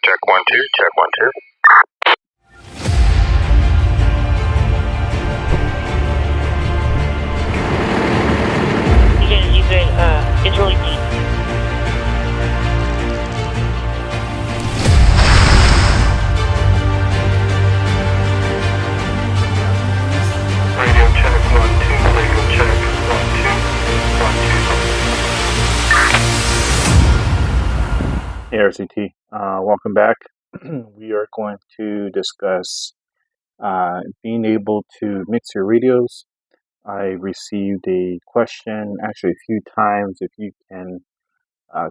Check 1 2, check 1 2. It's really deep. Radio check 1 2, radio check 1 2, 1 2. Hey RCT, welcome back. We are going to discuss being able to mix your radios. I received a question actually a few times if you can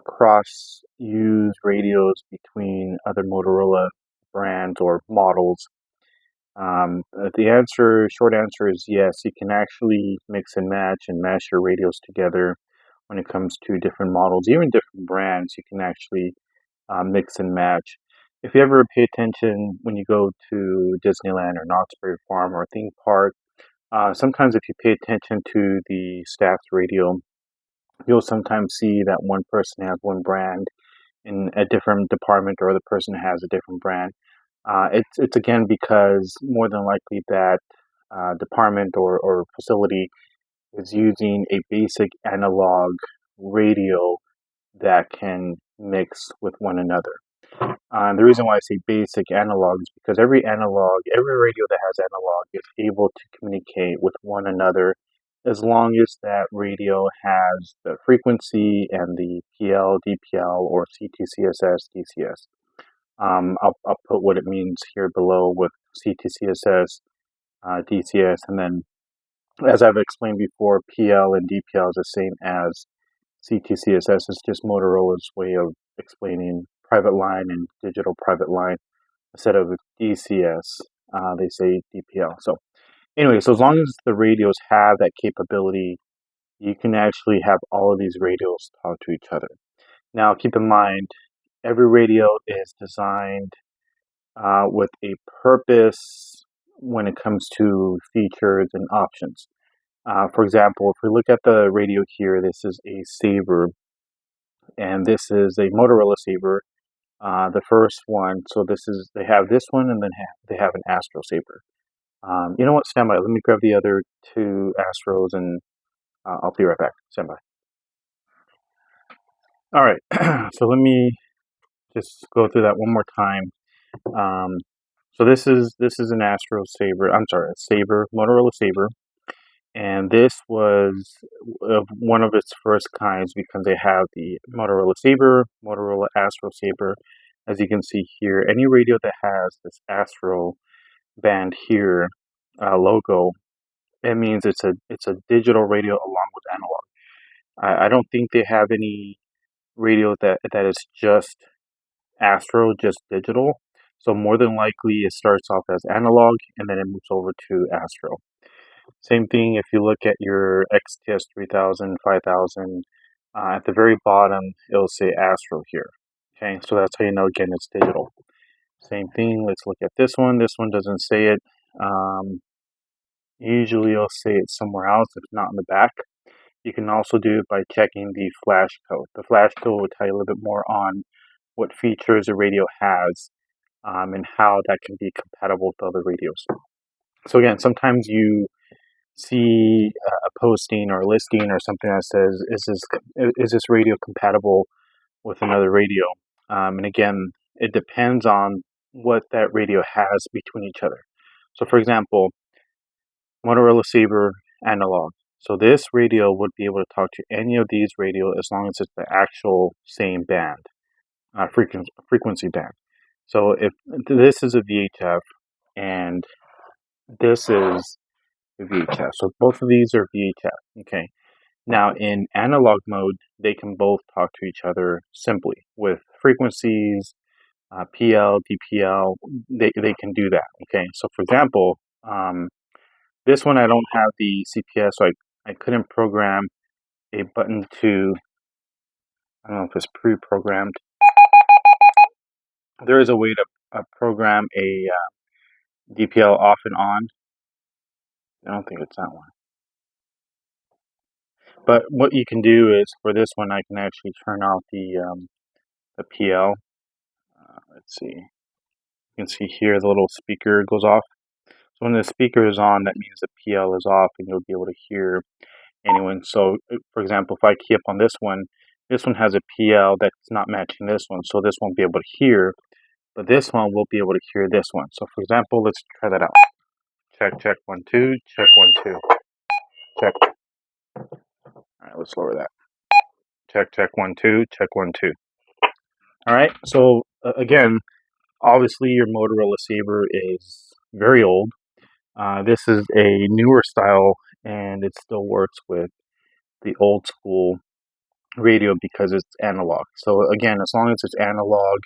cross-use radios between other Motorola brands or models. Short answer is yes, you can actually mix and mash your radios together when it comes to different models, even different brands. You can actually mix and match. If you ever pay attention when you go to Disneyland or Knott's Berry Farm or a theme park, sometimes if you pay attention to the staff's radio, you'll sometimes see that one person has one brand in a different department, or the person has a different brand. It's again because more than likely that department or facility is using a basic analog radio that can mix with one another. The reason why I say basic analog is because every radio that has analog is able to communicate with one another as long as that radio has the frequency and the PL, DPL, or CTCSS, DCS. I'll put what it means here below with CTCSS, DCS, and then as I've explained before, PL and DPL is the same as CTCSS. It's just Motorola's way of explaining private line and digital private line. Instead of DCS, they say DPL. So anyway, so as long as the radios have that capability, you can actually have all of these radios talk to each other. Now, keep in mind, every radio is designed with a purpose when it comes to features and options. For example, if we look at the radio here, this is a Saber, and this is a Motorola Saber, the first one. So they have this one, and then they have an Astro Saber. You know what? Stand by. Let me grab the other two Astros, and I'll be right back. Stand by. All right. So let me just go through that one more time. So this is an Astro Saber. I'm sorry, a Saber, Motorola Saber. And this was one of its first kinds because they have the Motorola Saber, Motorola Astro Saber. As you can see here, any radio that has this Astro band here logo, it means it's a digital radio along with analog. I don't think they have any radio that is just Astro, just digital. So more than likely it starts off as analog and then it moves over to Astro. Same thing if you look at your XTS3000, 5000, at the very bottom, it'll say Astro here. Okay, so that's how you know, again, it's digital. Same thing, let's look at this one. This one doesn't say it. Usually it'll say it somewhere else, if not in the back. You can also do it by checking the flash code. The flash code will tell you a little bit more on what features a radio has and how that can be compatible with other radios. So again, sometimes you see a posting or a listing or something that says, is this radio compatible with another radio? And again, it depends on what that radio has between each other. So for example, Motorola Saber analog. So this radio would be able to talk to any of these radio as long as it's the actual same band, frequency band. So if this is a VHF and this is VHF. So both of these are VHF. Okay. Now in analog mode, they can both talk to each other simply with frequencies, PL, DPL. They can do that. Okay. So for example, this one I don't have the CPS, so I couldn't program a button to. I don't know if it's pre-programmed. There is a way to program a DPL off and on. I don't think it's that one. But what you can do is, for this one, I can actually turn off the PL. Let's let's see. You can see here the little speaker goes off. So when the speaker is on, that means the PL is off, and you'll be able to hear anyone. So, for example, if I key up on this one has a PL that's not matching this one, so this won't be able to hear, but this one will be able to hear this one. So, for example, let's try that out. Check, check, 1, 2, check, 1, 2, check. All right, let's lower that. Check, check, 1, 2, check, 1, 2. All right, so again, obviously your Motorola Saber is very old. This is a newer style, and it still works with the old school radio because it's analog. So again, as long as it's analog,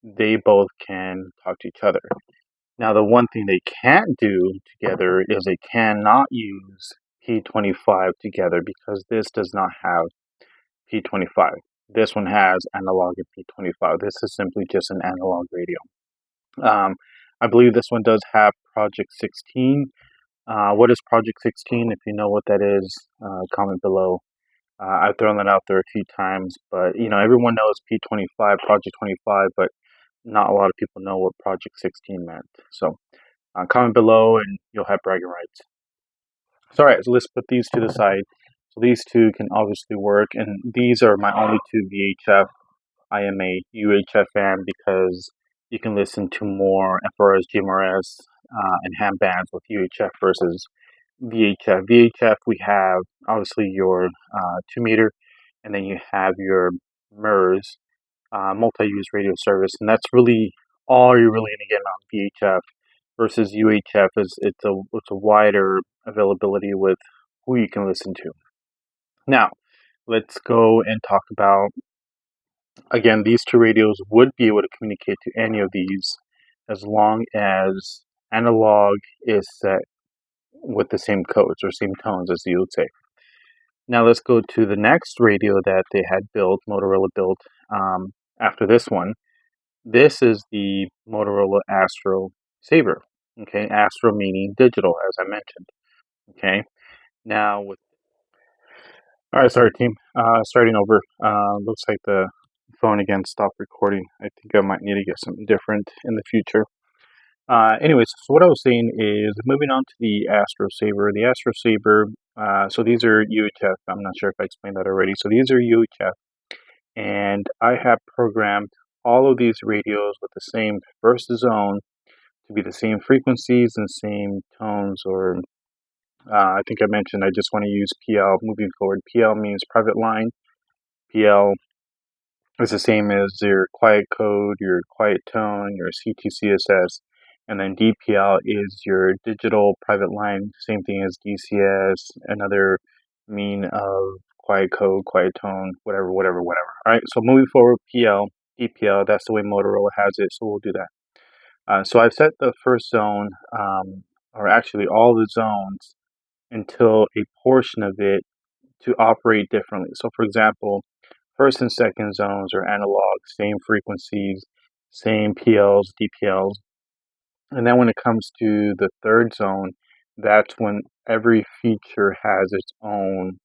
they both can talk to each other. Now, the one thing they can't do together is they cannot use P25 together because this does not have P25. This one has analog and P25. This is simply just an analog radio. I believe this one does have Project 16. What is Project 16? If you know what that is, comment below. I've thrown that out there a few times, but everyone knows P25, Project 25, but not a lot of people know what Project 16 meant. So comment below and you'll have bragging rights. So alright, so let's put these to the side. So these two can obviously work, and these are my only two VHF. I am a UHF fan because you can listen to more FRS, GMRS, and ham bands with UHF versus VHF. VHF, we have obviously your 2 meter, and then you have your MERS, multi-use radio service, and that's really all you're really going to get on VHF. Versus UHF it's a wider availability with who you can listen to. Now, let's go and talk about, again, these two radios would be able to communicate to any of these as long as analog is set with the same codes or same tones, as you would say. Now let's go to the next radio that they had built, Motorola built after this one. This is the Motorola Astro Saber. Okay, Astro meaning digital, as I mentioned. Okay, now with all right, sorry team. Starting over. Looks like the phone again stopped recording. I think I might need to get something different in the future. Anyways, so what I was saying is moving on to the Astro Saber. The Astro Saber. So these are UHF. I'm not sure if I explained that already. So these are UHF, and I have programmed all of these radios with the same first zone to be the same frequencies and same tones, or I think I mentioned I just want to use PL moving forward. PL means private line. PL is the same as your quiet code, your quiet tone, your CTCSS, and then DPL is your digital private line, same thing as DCS, another mean of quiet code, quiet tone, whatever. All right, so moving forward, PL, DPL, that's the way Motorola has it, so we'll do that. So I've set the first zone, or actually all the zones, until a portion of it to operate differently. So for example, first and second zones are analog, same frequencies, same PLs, DPLs. And then when it comes to the third zone, that's when every feature has its own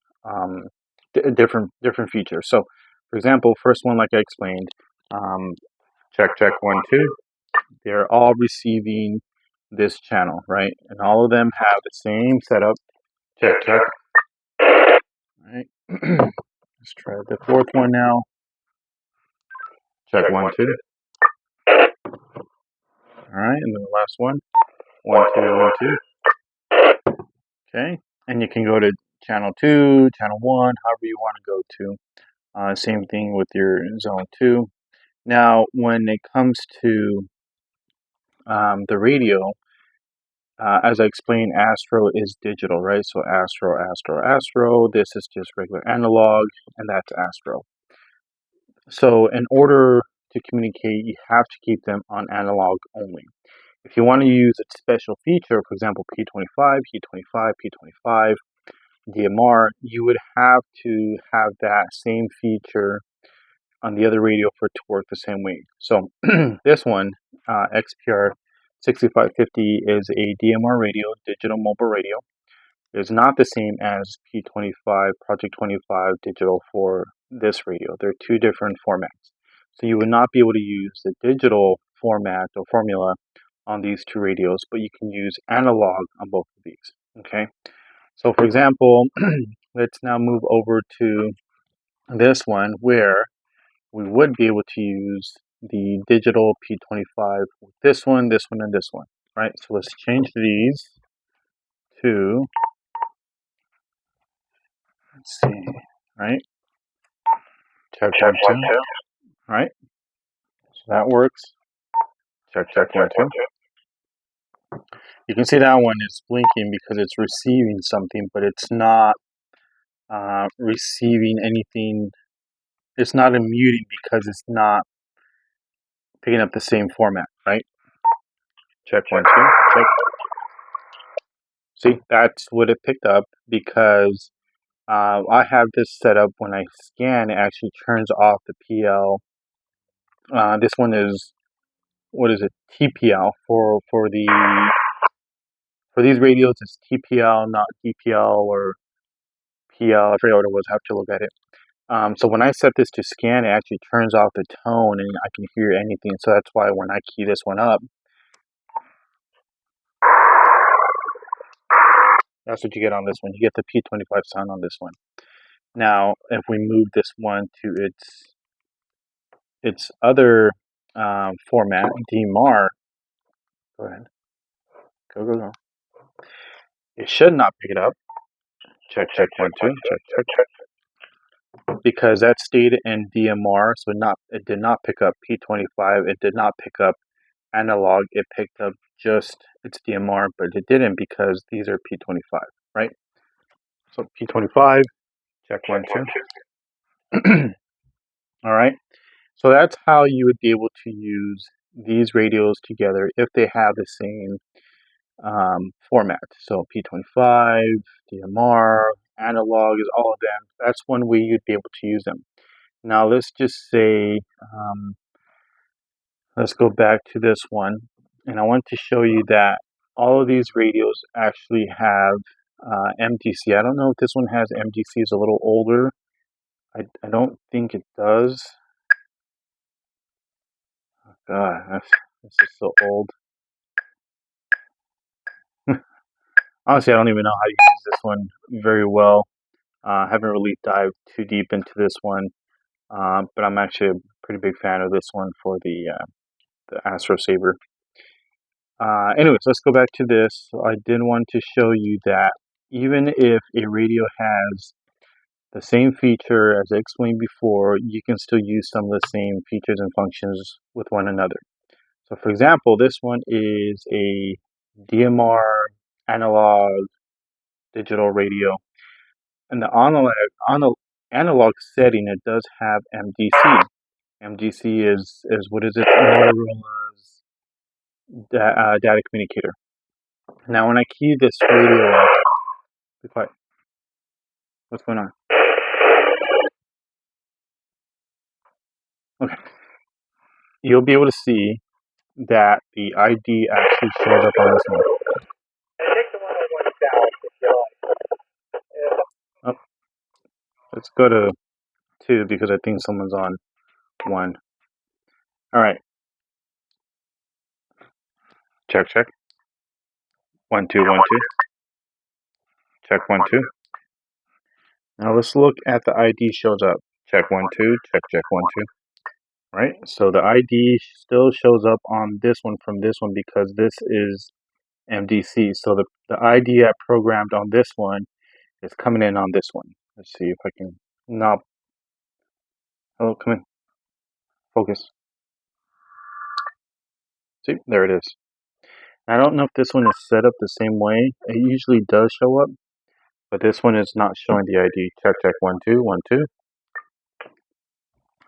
different features. So for example, first one, like I explained, check, check, 1, 2. They're all receiving this channel, right? And all of them have the same setup. Check, check. All right. Let's try the fourth one now. Check, 1, 2. All right, and then the last one. 1, 2, 1, 2. Okay, and you can go to channel 2, channel 1, however you want to go to. Same thing with your zone 2. Now, when it comes to the radio, as I explained, Astro is digital, right? So Astro. This is just regular analog, and that's Astro. So in order to communicate, you have to keep them on analog only. If you want to use a special feature, for example, P25, P25, P25, DMR, you would have to have that same feature on the other radio for it to work the same way. So this one, XPR6550, is a DMR radio, digital mobile radio. It's not the same as P25, Project 25 digital for this radio. They're two different formats. So you would not be able to use the digital format or formula on these two radios, but you can use analog on both of these. Okay. So for example, let's now move over to this one where we would be able to use the digital P25 with this one, and this one, right? So let's change these to, let's see, right? Check, Check one, 1, two, 2. right? So that works. Check, Check 1, 2. 1, 2. You can see that one is blinking because it's receiving something, but it's not receiving anything. It's not muting because it's not picking up the same format, right? Check 1, 2. Check. See, that's what it picked up because I have this set up when I scan, it actually turns off the PL. This one is, what is it? TPL for these radios. It's TPL, not DPL or PL. I forget what it was. I have to look at it. So when I set this to scan, it actually turns off the tone and I can hear anything. So that's why when I key this one up, that's what you get on this one. You get the P25 sound on this one. Now, if we move this one to its other format, DMR, go ahead. Go. It should not pick it up. Check 1, 2. Check. Because that stayed in DMR, so it did not pick up P25. It did not pick up analog. It picked up just its DMR, but it didn't because these are P25, right? So P25, check 1, 2. All right. So that's how you would be able to use these radios together if they have the same format. So P25, DMR, analog is all of them. That's one way you'd be able to use them. Now let's just say, let's go back to this one. And I want to show you that all of these radios actually have MDC. I don't know if this one has MDC. It's a little older. I don't think it does. Oh, God, this is so old. Honestly, I don't even know how to use this one very well. I haven't really dived too deep into this one, but I'm actually a pretty big fan of this one for the Astro Saber. Anyways, let's go back to this. So I did want to show you that even if a radio has the same feature as I explained before, you can still use some of the same features and functions with one another. So for example, this one is a DMR analog digital radio. And the analog setting, it does have MDC. MDC is what is it? Motorola's data communicator. Now, when I key this radio up, be quiet. What's going on? Okay. You'll be able to see that the ID actually shows up on this one. Oh, let's go to 2 because I think someone's on 1. All right. Check. 1, 2, 1, 2. Check 1, 2. Now let's look at the ID shows up. Check 1, 2. Check 1, 2. Right? So the ID still shows up on this one from this one because this is MDC. So the ID I programmed on this one is coming in on this one. Let's see if I can not. Hello, come in. Focus. See, there it is. I don't know if this one is set up the same way. It usually does show up, but this one is not showing the ID. Check 1, 2, 1, 2.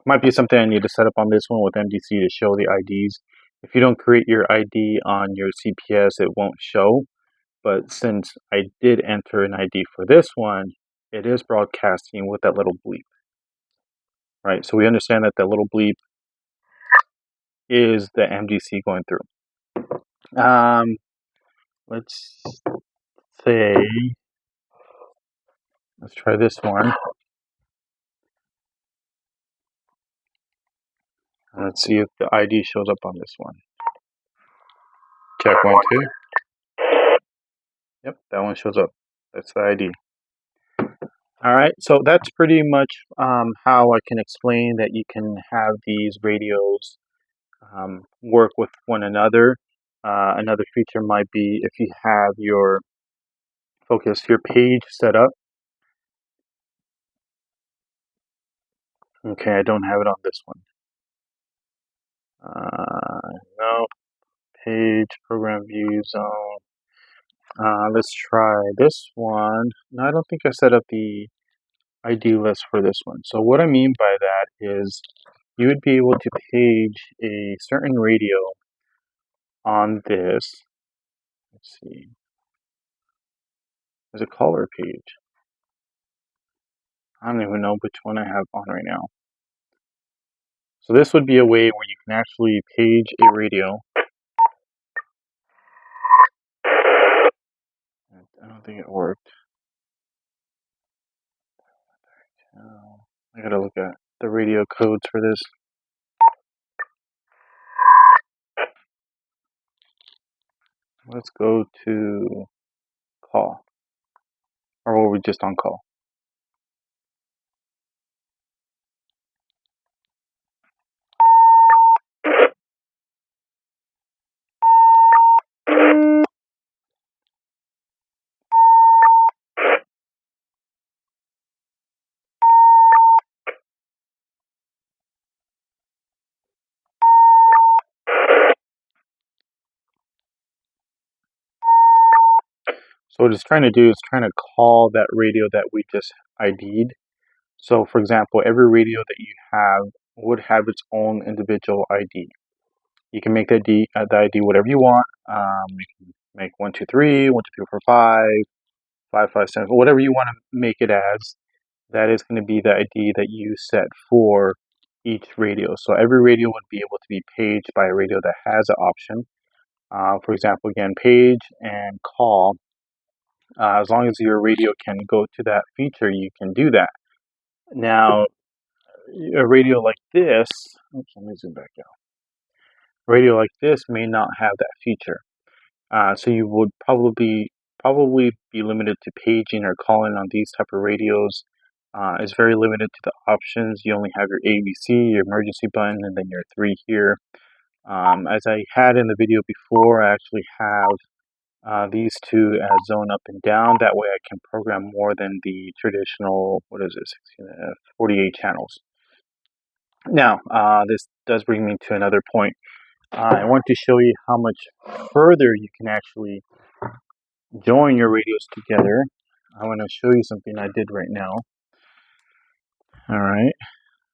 Might be something I need to set up on this one with MDC to show the IDs. If you don't create your ID on your CPS, it won't show. But since I did enter an ID for this one, it is broadcasting with that little bleep. Right, so we understand that the little bleep is the MDC going through. Let's say, let's try this one. Let's see if the ID shows up on this one. Check 1, 2. Yep, that one shows up. That's the ID. Alright, so that's pretty much how I can explain that you can have these radios work with one another. Another feature might be if you have your page set up. Okay, I don't have it on this one. No, page, program view zone. Let's try this one. No, I don't think I set up the ID list for this one. So what I mean by that is you would be able to page a certain radio on this. Let's see. There's a caller page. I don't even know which one I have on right now. So this would be a way where you can actually page a radio. I don't think it worked. I gotta look at the radio codes for this. Let's go to call. Or were we just on call? So what it's trying to do is trying to call that radio that we just ID'd. So for example, every radio that you have would have its own individual ID. You can make the ID whatever you want. You can make 1, 2, 3, 1, 2, 3, 4, 5, 5, 5, 7, whatever you want to make it as. That is going to be the ID that you set for each radio. So every radio would be able to be paged by a radio that has an option. For example, again, page and call. As long as your radio can go to that feature, you can do that. Now, a radio like this, oops, let me zoom back out. A radio like this may not have that feature. So you would probably be limited to paging or calling on these type of radios. It's very limited to the options. You only have your ABC, your emergency button, and then your 3 here. As I had in the video before, I actually have these two as zone up and down. That way I can program more than the traditional, 48 channels. Now, this does bring me to another point. I want to show you how much further you can actually join your radios together. I want to show you something I did right now. Alright,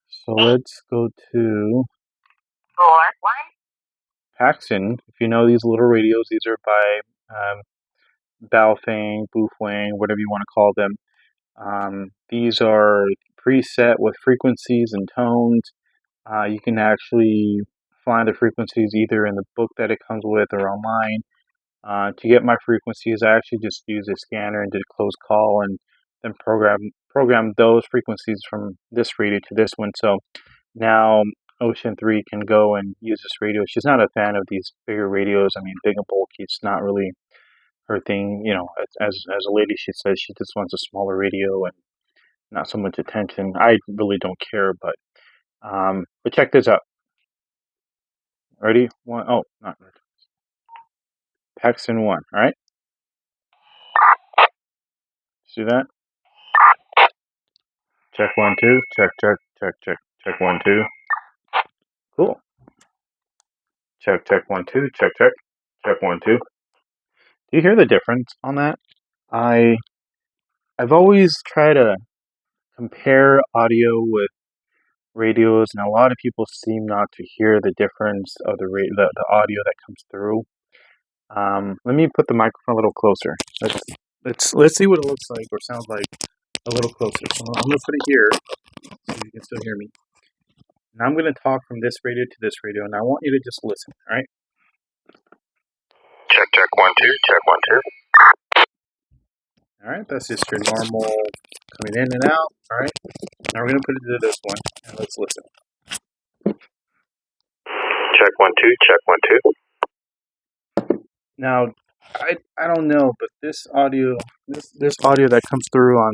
so let's go to Paxton. If you know these little radios, these are by Baofeng, Bufang, whatever you want to call them. These are preset with frequencies and tones. You can actually find the frequencies either in the book that it comes with or online. To get my frequencies, I actually just used a scanner and did a closed call and then program those frequencies from this radio to this one. So now Ocean 3 can go and use this radio. She's not a fan of these bigger radios. I mean, big and bulky, it's not really her thing. You know, as a lady, she says she just wants a smaller radio and not so much attention. I really don't care, but check this out. Ready? One, oh, not Paxton 1, alright? See that? Check 1, 2, check, 1, 2. Cool. Check 1, 2, check 1, 2. Do you hear the difference on that? I've always tried to compare audio with radios, and a lot of people seem not to hear the difference of the audio that comes through. Let me put the microphone a little closer. Let's see what it looks like or sounds like a little closer. So I'm gonna put it here so you can still hear me. And I'm gonna talk from this radio to this radio, and I want you to just listen. All right? Check 1, 2, check 1, 2. All right, that's just your normal coming in and out. All right. Now we're gonna put it to this one, and let's listen. Check 1 2. Check 1 2. Now, I don't know, but this audio that comes through on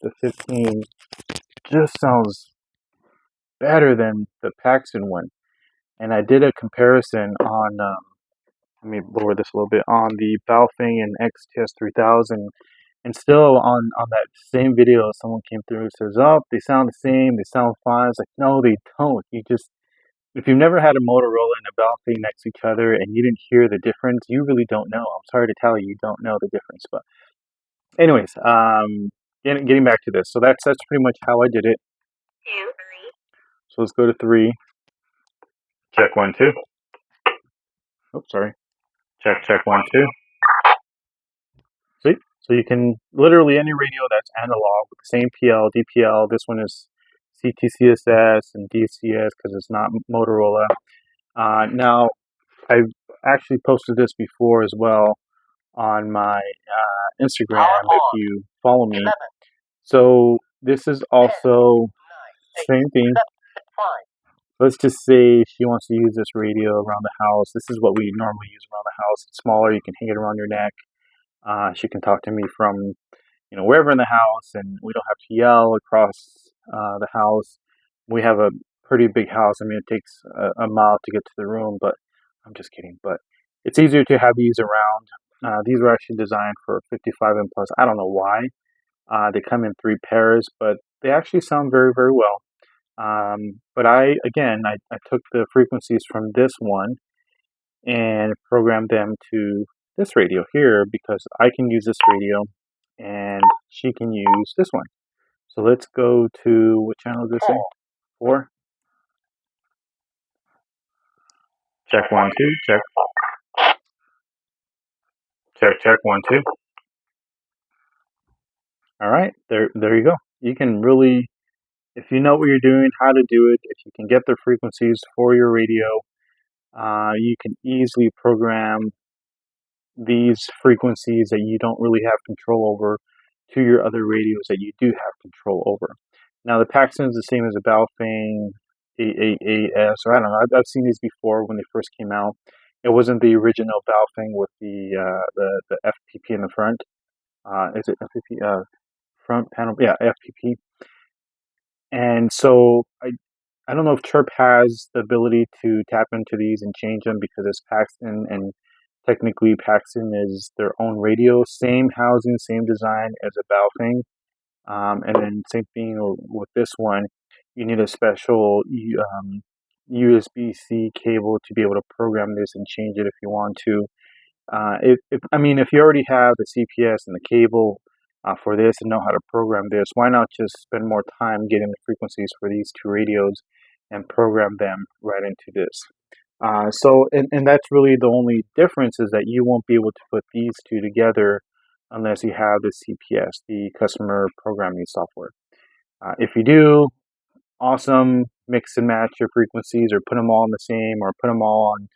the 15 just sounds better than the Paxton one. And I did a comparison on, let me lower this a little bit, on the Balfing and XTS3000. And still on that same video, someone came through and says, oh, they sound the same, they sound fine. It's like, no, they don't. If you've never had a Motorola and a Balfing next to each other and you didn't hear the difference, you really don't know. I'm sorry to tell you, you don't know the difference. But anyways, getting back to this. So that's pretty much how I did it. So let's go to 3. Check 1 2. Oops, sorry. Check 1 2. See? So you can literally any radio that's analog with the same PL, DPL. This one is CTCSS and DCS because it's not Motorola. Now, I've actually posted this before as well on my Instagram if you follow me. So this is also same thing. Let's just say she wants to use this radio around the house. This is what we normally use around the house. It's smaller. You can hang it around your neck. She can talk to me from wherever in the house, and we don't have to yell across the house. We have a pretty big house. I mean, it takes a mile to get to the room, but I'm just kidding. But it's easier to have these around. These were actually designed for 55 and plus. I don't know why. They come in 3 pairs, but they actually sound very, very well. But I took the frequencies from this one and programmed them to this radio here because I can use this radio and she can use this one. So let's go to, what channel did this say? 4. Check 1 2. Check 1 2. All right, there you go. You can really, if you know what you're doing, how to do it, if you can get the frequencies for your radio, you can easily program these frequencies that you don't really have control over to your other radios that you do have control over. Now the Paxton is the same as a Balfing 888S, or I don't know. I've seen these before when they first came out. It wasn't the original Balfing with the FPP in the front. Is it FPP? Front panel, yeah, FPP. And so I don't know if Chirp has the ability to tap into these and change them because it's Paxton, and technically Paxton is their own radio, same housing, same design as a Balfing. And then same thing with this one. You need a special USB-C cable to be able to program this and change it if you want to. If you already have the CPS and the cable for this and know how to program this, why not just spend more time getting the frequencies for these 2 radios and program them right into this? And that's really the only difference, is that you won't be able to put these 2 together unless you have the CPS, the customer programming software. If you do, awesome, mix and match your frequencies or put them all on the same, or put them all on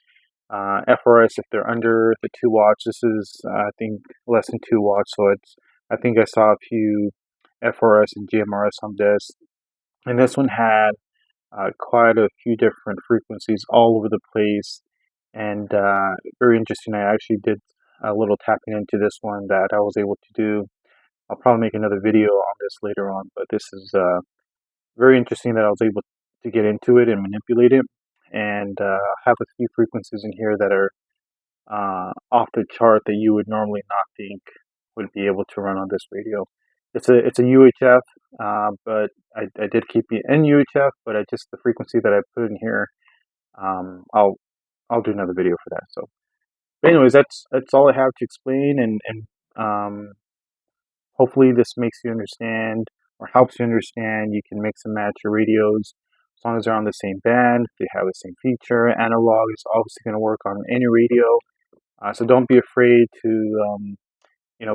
FRS if they're under the 2 watts. This is, I think, less than 2 watts, so I think I saw a few FRS and GMRS on this, and this one had quite a few different frequencies all over the place, and very interesting. I actually did a little tapping into this one that I was able to do. I'll probably make another video on this later on, but this is very interesting that I was able to get into it and manipulate it, and have a few frequencies in here that are off the chart that you would normally not think would be able to run on this radio. It's a UHF, but I did keep it in UHF, but the frequency that I put in here, I'll do another video for that. So, but anyways, that's all I have to explain, and hopefully this makes you understand or helps you understand. You can mix and match your radios as long as they're on the same band. They have the same feature. Analog is obviously going to work on any radio, so don't be afraid to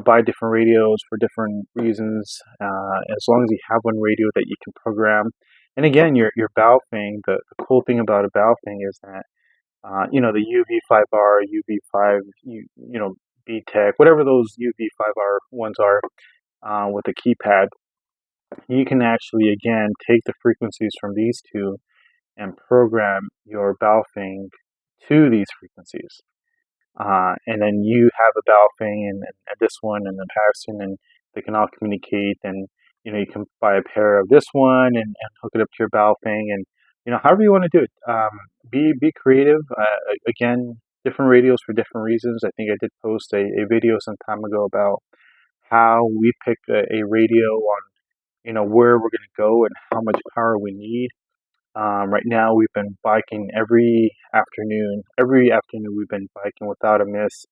buy different radios for different reasons, as long as you have one radio that you can program. And again, your Balfing, the cool thing about a Balfing is that, the UV5R, UV5, BTEC, whatever those UV5R ones are, with the keypad, you can actually, again, take the frequencies from these 2 and program your Baofeng to these frequencies. And then you have a Baofeng and this one and the Paxton, and they can all communicate. And you can buy a pair of this one and hook it up to your Baofeng, and however you want to do it. Be creative. Again, different radios for different reasons. I think I did post a video some time ago about how we pick a radio on where we're going to go and how much power we need. Right now, we've been biking every afternoon. Every afternoon, we've been biking without a miss.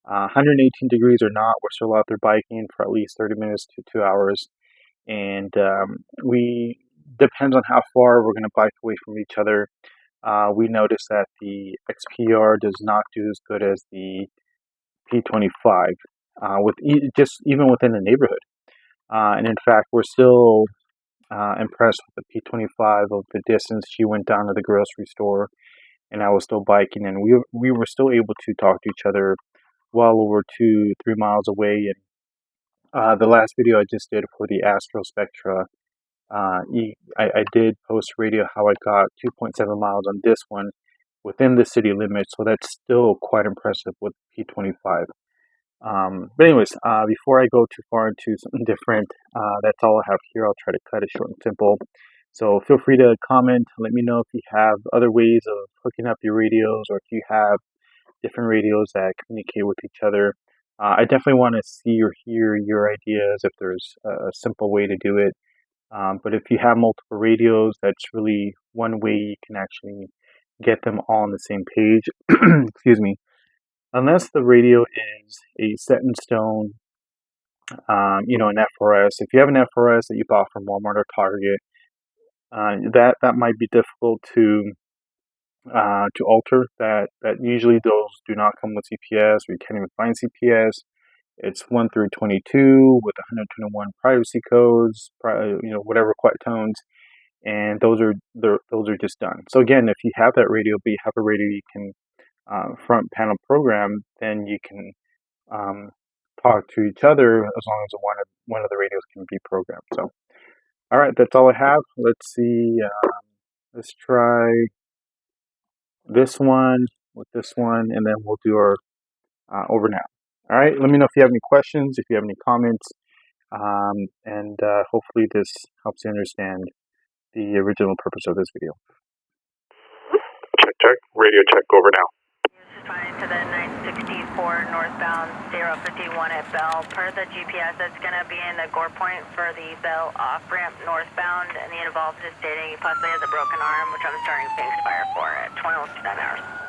118 degrees or not, we're still out there biking for at least 30 minutes to 2 hours. And we depends on how far we're going to bike away from each other. We noticed that the XPR does not do as good as the P25 just even within the neighborhood. And in fact, we're still impressed with the P25 of the distance. She went down to the grocery store, and I was still biking, and we were still able to talk to each other well over 2-3 miles away. And the last video I just did for the Astro Spectra, I did post radio how I got 2.7 miles on this one within the city limits, so that's still quite impressive with P25. But anyways, before I go too far into something different, that's all I have here. I'll try to cut it short and simple. So feel free to comment. Let me know if you have other ways of hooking up your radios, or if you have different radios that communicate with each other. I definitely want to see or hear your ideas if there's a simple way to do it. But if you have multiple radios, that's really one way you can actually get them all on the same page. Excuse me. Unless the radio is a set in stone, an FRS. If you have an FRS that you bought from Walmart or Target, that might be difficult to alter. That usually those do not come with CPS, or you can't even find CPS. It's 1 through 22 with 121 privacy codes, whatever quiet tones, and those are just done. So again, if you have that radio, but you have a radio you can front panel program, then you can talk to each other as long as one of the radios can be programmed. So, all right, that's all I have. Let's see. Let's try this one with this one, and then we'll do our over now. All right. Let me know if you have any questions, if you have any comments, and hopefully this helps you understand the original purpose of this video. Check. Radio check, over now. Responding to the 964 northbound 051 at Bell. Per the GPS, that's going to be in the gore point for the Bell off-ramp northbound, and the involved is stating he possibly has a broken arm, which I'm starting to expire for at 21 hours.